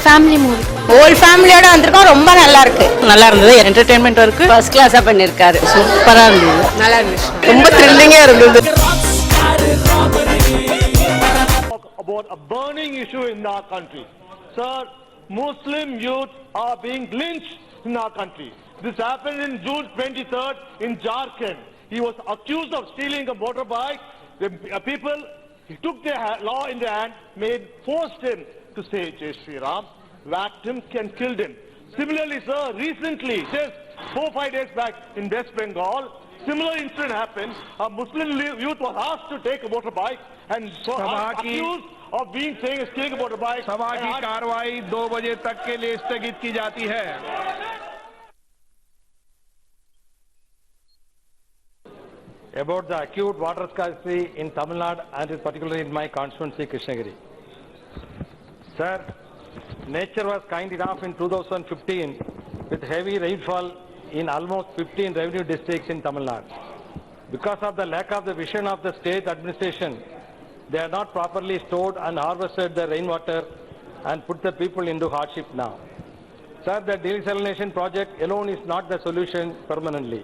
Family movie whole ஃபேமிலியோட வந்திருக்கோம். ரொம்ப நல்லா இருக்கு. நல்லா இருந்தது. என்டர்டெயின்மெண்டா இருக்கு. ஃபர்ஸ்ட் கிளாஸா பண்ணிருக்காரு. சூப்பரா இருந்தது. நல்லா இருந்துச்சு. ரொம்ப த்ரில்லிங்கா இருந்தது. About a burning issue in our country. Sir, Muslim youth are being lynched in our country. This happened in June 23rd in Jharkhand. He was accused of stealing a motorbike. The people took their law in their hand, forced him to say Jai Shri Ram, whacked him and killed him. Similarly, sir, recently, just 4-5 days back in West Bengal, similar incident happened. A Muslim youth was asked to take a motorbike and accused of being saying stealing a motorbike. सभा की कार्रवाई 2 बजे तक के लिए स्थगित की जाती है. About the acute water scarcity in Tamil Nadu and particularly in my constituency Krishnagiri. Sir, nature was kind enough in 2015 with heavy rainfall in almost 15 revenue districts in Tamil Nadu. Because of the lack of the vision of the state administration, they are not properly stored and harvested the rainwater and put the people into hardship now. Sir, the desalination project alone is not the solution permanently.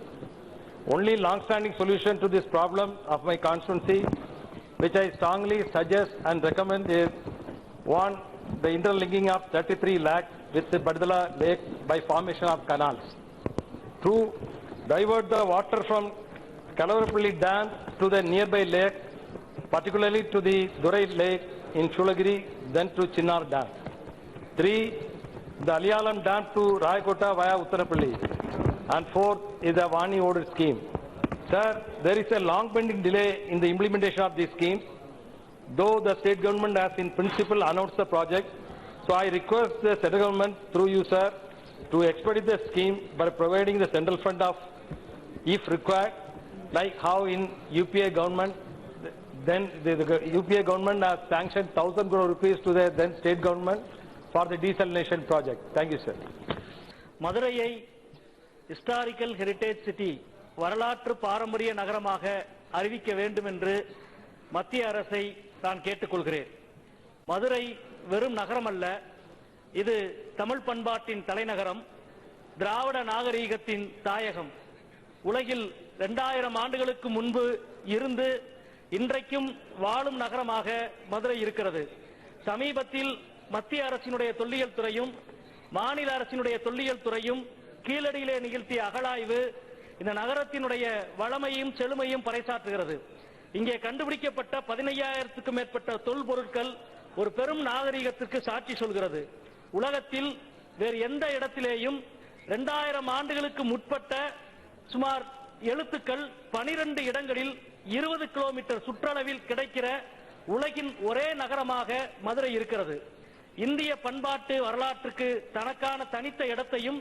Only long-standing solution to this problem of my constituency, which I strongly suggest and recommend, is one, the interlinking of 33 lakh with the Badala Lake by formation of canals. Two, divert the water from Kalavarapalli Dam to the nearby lake, particularly to the Durai Lake in Shulagiri, then to Chinnar Dam. Three, the Aliyalam Dam to Rayakota via Uttarapalli. And fourth is the Vani order scheme. Sir, there is a long pending delay in the implementation of these schemes, though the state government has in principle announced the project. So I request the central government through you, sir, to expedite the scheme by providing the central fund of, if required, like how in UPA government, then the UPA government has sanctioned 1,000 crore rupees to the then state government for the desalination project. Thank you, sir. மதுரையை historical heritage city வரலாற்று பாரம்பரிய நகரமாக அறிவிக்க வேண்டும் என்று மத்திய அரசை நான் கேட்டுக்கொள்கிறேன். மதுரை வெறும் நகரம் அல்ல, இது தமிழ் பண்பாட்டின் தலைநகரம், திராவிட நாகரீகத்தின் தாயகம். உலகில் 2000 ஆண்டுகளுக்கு முன்பு இருந்து இன்றைக்கும் வாழும் நகரமாக மதுரை இருக்கிறது. சமீபத்தில் மத்திய அரசினுடைய தொல்லியல் துறையும் மாநில அரசினுடைய தொல்லியல் துறையும் கீழடியிலே நிகழ்த்திய அகழாய்வு இந்த நகரத்தினுடைய வளமையும் செழுமையும் பறைசாற்றுகிறது. இங்கே கண்டுபிடிக்கப்பட்ட 15,000க்கும் மேற்பட்ட தொல்பொருட்கள் ஒரு பெரும் நாகரிகத்திற்கு சாட்சி சொல்கிறது. உலகத்தில் வேறு எந்த இடத்திலேயும் 2000 ஆண்டுகளுக்கு முற்பட்ட சுமார் எழுத்துக்கள் 12 இடங்களில் 20 கிலோமீட்டர் சுற்றளவில் கிடைக்கிற உலகின் ஒரே நகரமாக மதுரை இருக்கிறது. இந்திய பண்பாட்டு வரலாற்றுக்கு தனக்கான தனித்த இடத்தையும்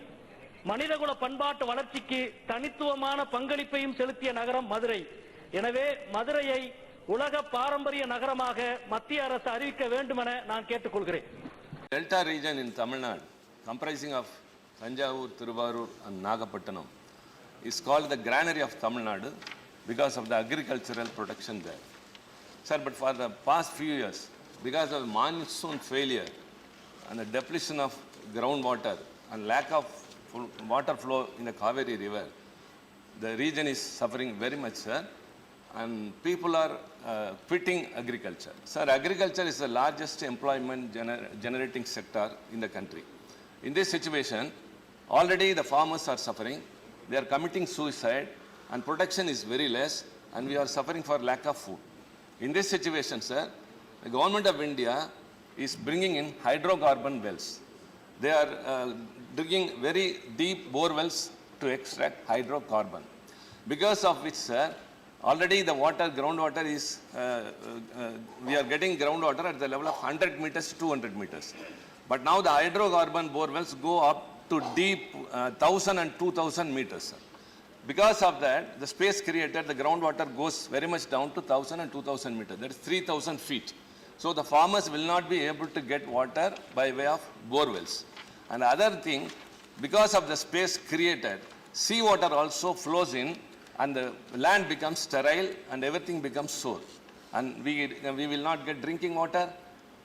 மனிதகுல பண்பாட்டு வளர்ச்சிக்கு தனித்துவமான பங்களிப்பையும் செலுத்திய நகரம் மதுரை. எனவே மதுரையை உலக பாரம்பரிய நகரமாக மத்திய அரசு அறிவிக்க வேண்டும் என நான் கேட்டுக்கொள்கிறேன். Delta region in Tamil Nadu, comprising of Thanjavur, Thiruvarur and Nagapattinam, is called the granary of Tamil Nadu because of the agricultural production there. Sir, but for the past few years, because of monsoon failure and the depletion of groundwater and lack of water flow in the Kaveri River, the region is suffering very much, sir, and people are quitting agriculture. Sir, agriculture is the largest employment generating sector in the country. In this situation, already the farmers are suffering, they are committing suicide, and production is very less, and we are suffering for lack of food. In this situation, sir, the government of India is bringing in hydrocarbon wells. They are digging very deep bore wells to extract hydrocarbon. Because of which, sir, already the water, groundwater is, we are getting groundwater at the level of 100 meters to 200 meters. But now the hydrocarbon bore wells go up to deep 1,000 and 2,000 meters, sir. Because of that, the space created, the groundwater goes very much down to 1,000 and 2,000 meters. That is 3,000 feet. So the farmers will not be able to get water by way of bore wells. And the other thing, because of the space created, seawater also flows in and the land becomes sterile and everything becomes sour. And we will not get drinking water,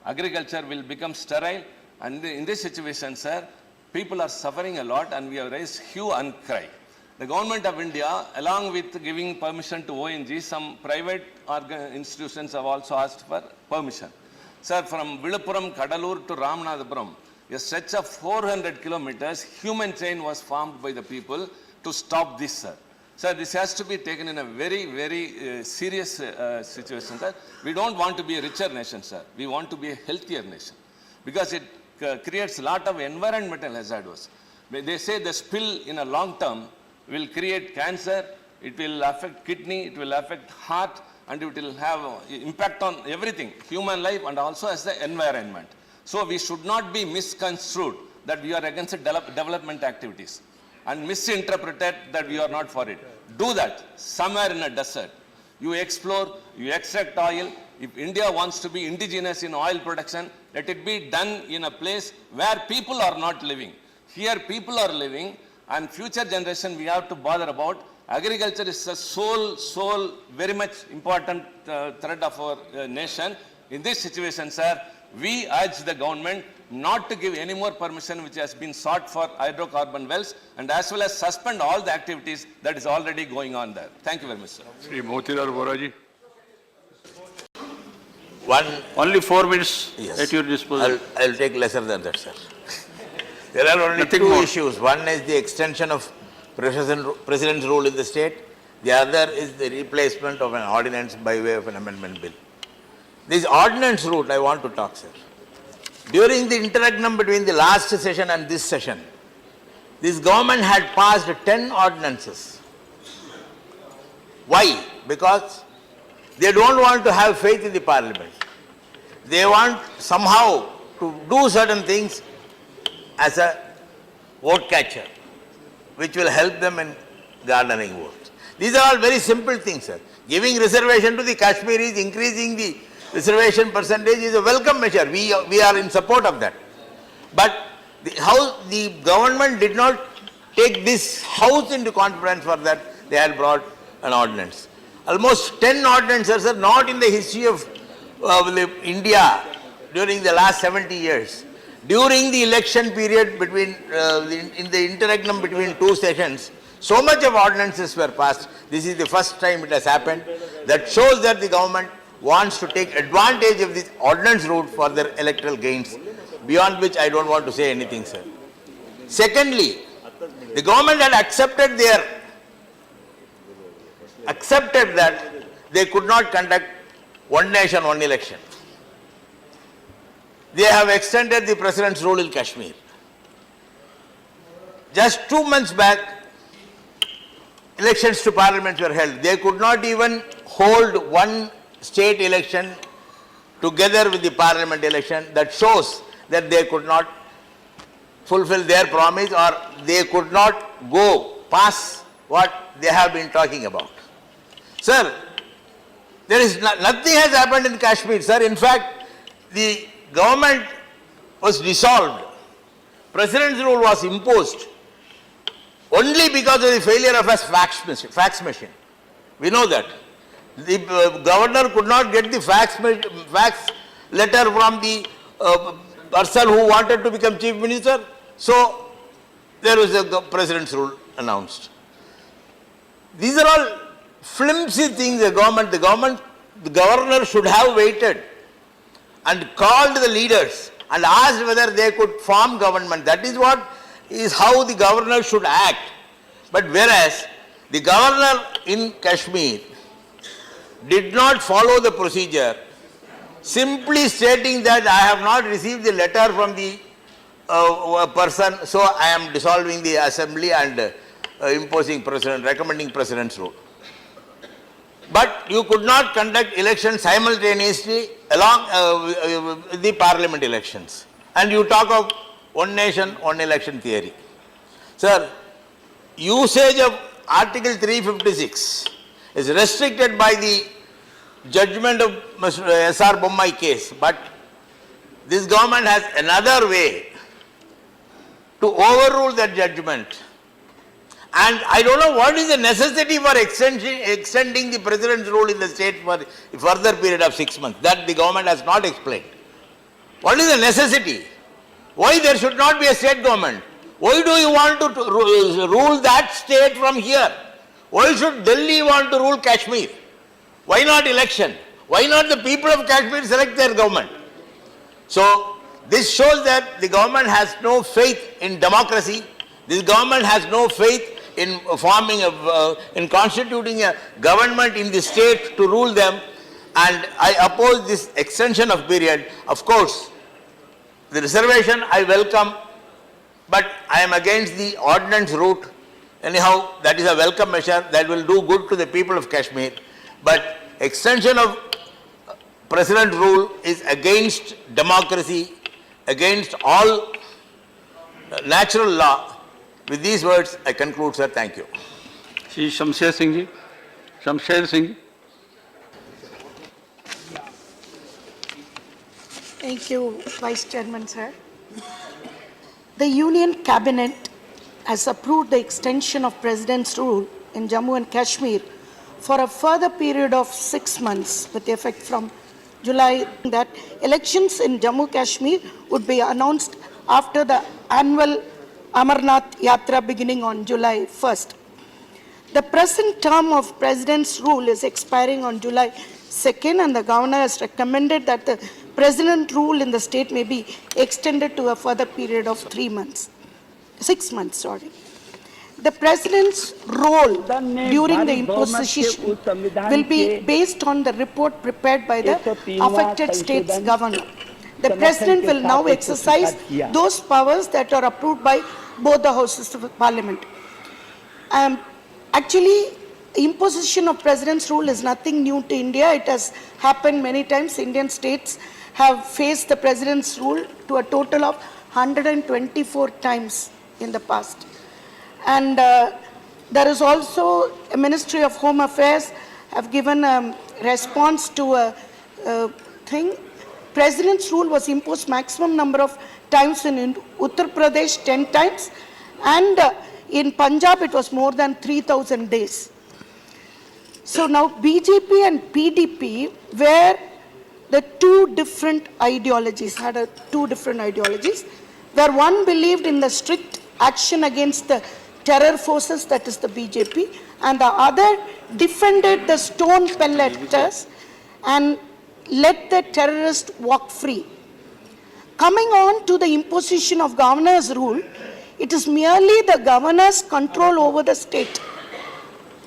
agriculture will become sterile. And in this situation, sir, people are suffering a lot and we have raised hue and cry. The government of India, along with giving permission to ONG, some private institutions have also asked for permission. Sir, from Viluppuram, Kadalur to Ramanathapuram, a stretch of 400 kilometers, human chain was formed by the people to stop this, sir. Sir, this has to be taken in a very, very serious situation, sir. We don't want to be a richer nation, sir. We want to be a healthier nation because it creates a lot of environmental hazards. They say the spill in a long term will create cancer, it will affect kidney, it will affect heart, and it will have impact on everything, human life and also as the environment. So we should not be misconstrued that we are against development activities and misinterpreted that we are not for it. Do that somewhere in a desert. You explore, you extract oil. If India wants to be indigenous in oil production, let it be done in a place where people are not living. Here people are living, and future generation we have to bother about. Agriculture is a sole, very much important thread of our nation. In this situation, sir, we urge the government not to give any more permission which has been sought for hydrocarbon wells, and as well as suspend all the activities that is already going on there. Thank you very much, sir. Shri Motilal Voraji. Only 4 minutes Yes. at your disposal. I'll take lesser than that, sir. There are only Nothing two more. issues. One is the extension of president's rule in the state. The other is the replacement of an ordinance by way of an amendment bill. This ordinance route I want to talk, sir. During the interregnum between the last session and this session, this government had passed 10 ordinances. Why? Because they don't want to have faith in the parliament. They want somehow to do certain things as a vote catcher, which will help them in garnering votes. These are all very simple things, sir. Giving reservation to the Kashmiris, increasing the reservation percentage is a welcome measure. We are in support of that. But how the government did not take this house into conference for that, they had brought an ordinance. Almost 10 ordinances are not in the history of India during the last 70 years. During the election period between, in the interregnum between two sessions, so much of ordinances were passed. This is the first time it has happened. That shows that the government wants to take advantage of this ordinance route for their electoral gains, beyond which I don't want to say anything, sir. Secondly, the government had accepted that they could not conduct one nation, one election. They have extended the president's rule in Kashmir. Just 2 months back, elections to parliament were held. They could not even hold one state election together with the parliament election. That shows that they could not fulfill their promise, or they could not go past what they have been talking about. Sir, there is nothing has happened in Kashmir, sir. In fact, the government was dissolved. President's rule was imposed only because of the failure of a fax machine. We know that. The governor could not get the fax letter from the person who wanted to become chief minister. So there was a president's rule announced. These are all flimsy things. The governor should have waited and called the leaders and asked whether they could form government. That is how the governor should act. But whereas the governor in Kashmir did not follow the procedure, simply stating that I have not received the letter from the person, so I am dissolving the assembly and recommending president's rule. But you could not conduct elections simultaneously along the parliament elections. And you talk of one nation, one election theory. Sir, usage of Article 356 is restricted by the judgment of Mr. S.R. Bommai case. But this government has another way to overrule that judgment. And I don't know what is the necessity for extending the president's rule in the state for a further period of 6 months. That the government has not explained. What is the necessity? Why there should not be a state government? Why do you want to rule that state from here? Why should Delhi want to rule Kashmir? Why not election? Why not the people of Kashmir select their government? So, this shows that the government has no faith in democracy. This government has no faith in in constituting a government in the state to rule them. And I oppose this extension of period. Of course, the reservation I welcome, but I am against the ordinance route. Anyhow, that is a welcome measure that will do good to the people of Kashmir. But extension of president rule is against democracy, against all natural law. With these words, I conclude, sir. Thank you. Shri Shamsher Singh ji. Shamsher Singh. Thank you, Vice Chairman, sir. The Union Cabinet has approved the extension of President's rule in Jammu and Kashmir for a further period of 6 months with effect from July, that elections in Jammu Kashmir would be announced after the annual Amarnath Yatra beginning on July 1st. The present term of President's rule is expiring on July 2nd, and the Governor has recommended that the President rule in the state may be extended to a further period of 6 months, sorry. The President's role during the imposition will be based on the report prepared by the affected state's governor. The President will now exercise those powers that are approved by both the houses of Parliament. Actually, imposition of President's rule is nothing new to India. It has happened many times. Indian states have faced the President's rule to a total of 124 times in the past. And there is also a Ministry of Home Affairs have given a response to a thing. President's rule was imposed maximum number of times in Uttar Pradesh, 10 times, and in Punjab it was more than 3,000 days. So now BJP and PDP were the two different ideologies, where one believed in the strict action against the terror forces, that is the BJP, and the other defended the stone pelleters and let the terrorists walk free. Coming on to the imposition of governor's rule, it is merely the governor's control over the state.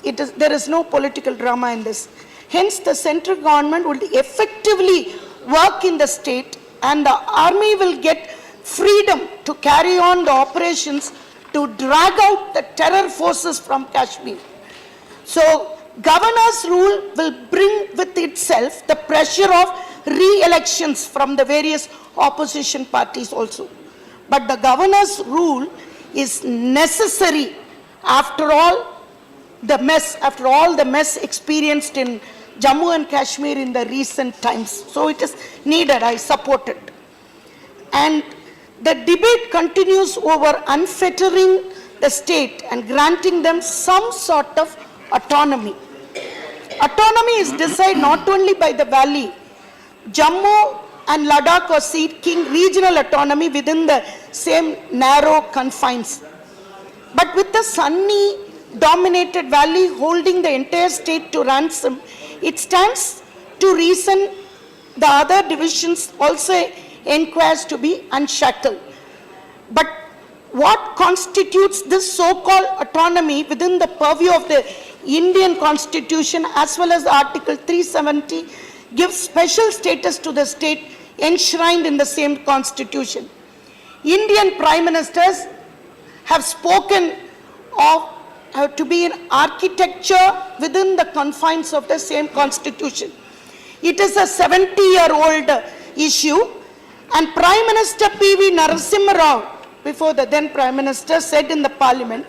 There is no political drama in this. Hence, the central government will effectively work in the state, and the army will get freedom to carry on the operations to drag out the terror forces from Kashmir. So, governor's rule will bring with itself the pressure of re-elections from the various opposition parties also. But the governor's rule is necessary after all the mess experienced in Jammu and Kashmir in the recent times. So it is needed, I support it. And the debate continues over unfettering the state and granting them some sort of autonomy. Autonomy is decided not only by the valley. Jammu and Ladakh are seeking regional autonomy within the same narrow confines. But with the Sunni dominated valley holding the entire state to ransom, it stands to reason the other divisions also inquires to be unshackled. But what constitutes this so-called autonomy within the purview of the Indian Constitution as well as Article 370 gives special status to the state enshrined in the same Constitution. Indian Prime Ministers have spoken of to be an architecture within the confines of the same Constitution. It is a 70-year-old issue, and Prime Minister P.V. Narasimha Rao, before the then Prime Minister, said in the Parliament,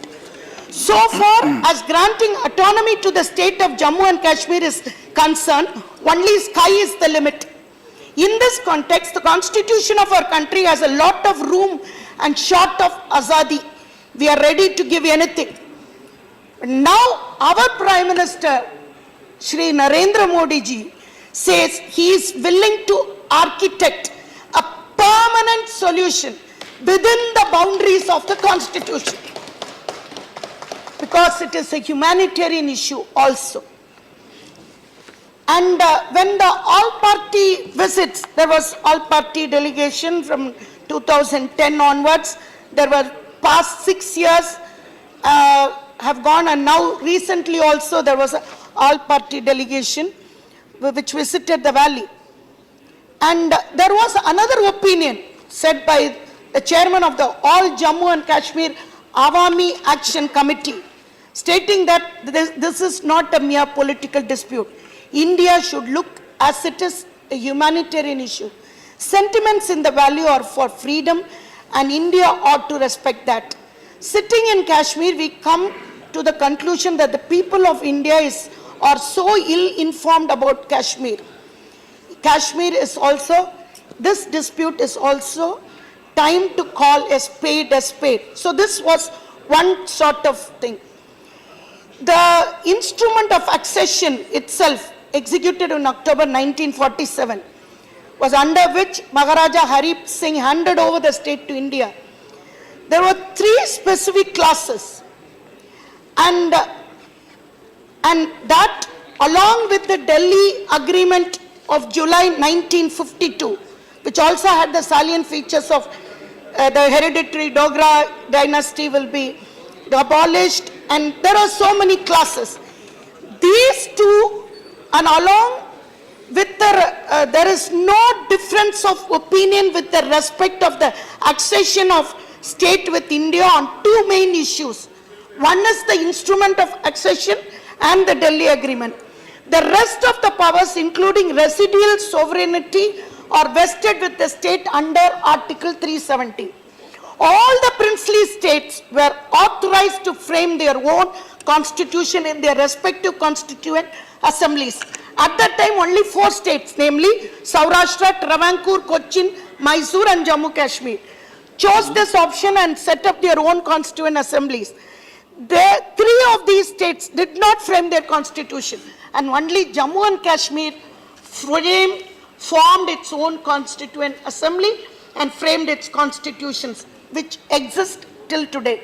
so far as granting autonomy to the state of Jammu and Kashmir is concerned, only sky is the limit. In this context, the Constitution of our country has a lot of room and short of azadi. We are ready to give anything. Now, our Prime Minister, Shri Narendra Modi ji, says he is willing to architect a permanent solution within the boundaries of the Constitution, because it is a humanitarian issue also. And when the all-party visits, there was all-party delegation from 2010 onwards. There were past 6 years have gone, and now recently also there was an all-party delegation which visited the valley. And there was another opinion said by the chairman of the All Jammu and Kashmir Awami Action Committee, stating that this is not a mere political dispute. India should look as it is a humanitarian issue. Sentiments in the valley are for freedom, and India ought to respect that. Sitting in Kashmir, we come to the conclusion that the people of India are so ill-informed about Kashmir. Kashmir is also, this dispute is also time to call a spade a spade. So this was one sort of thing. The instrument of accession itself, executed in October 1947, was under which Maharaja Hari Singh handed over the state to India. There were 3 specific clauses, and that, along with the Delhi Agreement of July 1952, which also had the salient features of the hereditary Dogra dynasty will be abolished, and there are so many clauses. These two, and along with there is no difference of opinion with the respect of the accession of state with India on 2 main issues. One is the instrument of accession and the Delhi Agreement. The rest of the powers, including residual sovereignty, are vested with the state under Article 370. All the princely states were authorized to frame their own constitution in their respective constituent assemblies. At that time, only 4 states, namely Saurashtra, Travancore, Cochin, Mysore and Jammu Kashmir, chose this option and set up their own constituent assemblies. The 3 of these states did not frame their constitution, and only Jammu and Kashmir formed its own constituent assembly and framed its constitutions, which exist till today.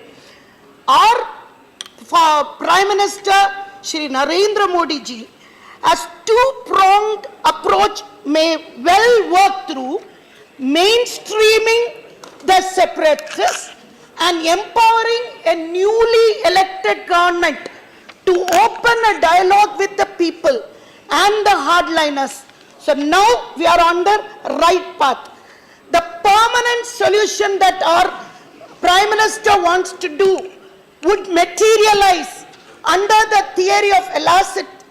Our Prime Minister Shri Narendra Modi ji has 2-pronged approach may well work through mainstreaming the separatists and empowering a newly elected government to open a dialogue with the people and the hardliners. So now we are on the right path. The permanent solution that our Prime Minister wants to do would materialize under the theory of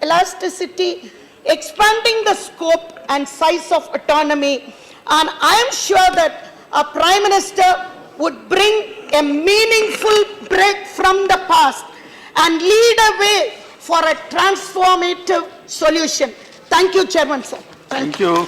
elasticity, expanding the scope and size of autonomy. And I am sure that a Prime Minister would bring a meaningful break from the past and lead a way for a transformative solution. Thank you, Chairman, sir. Thank you.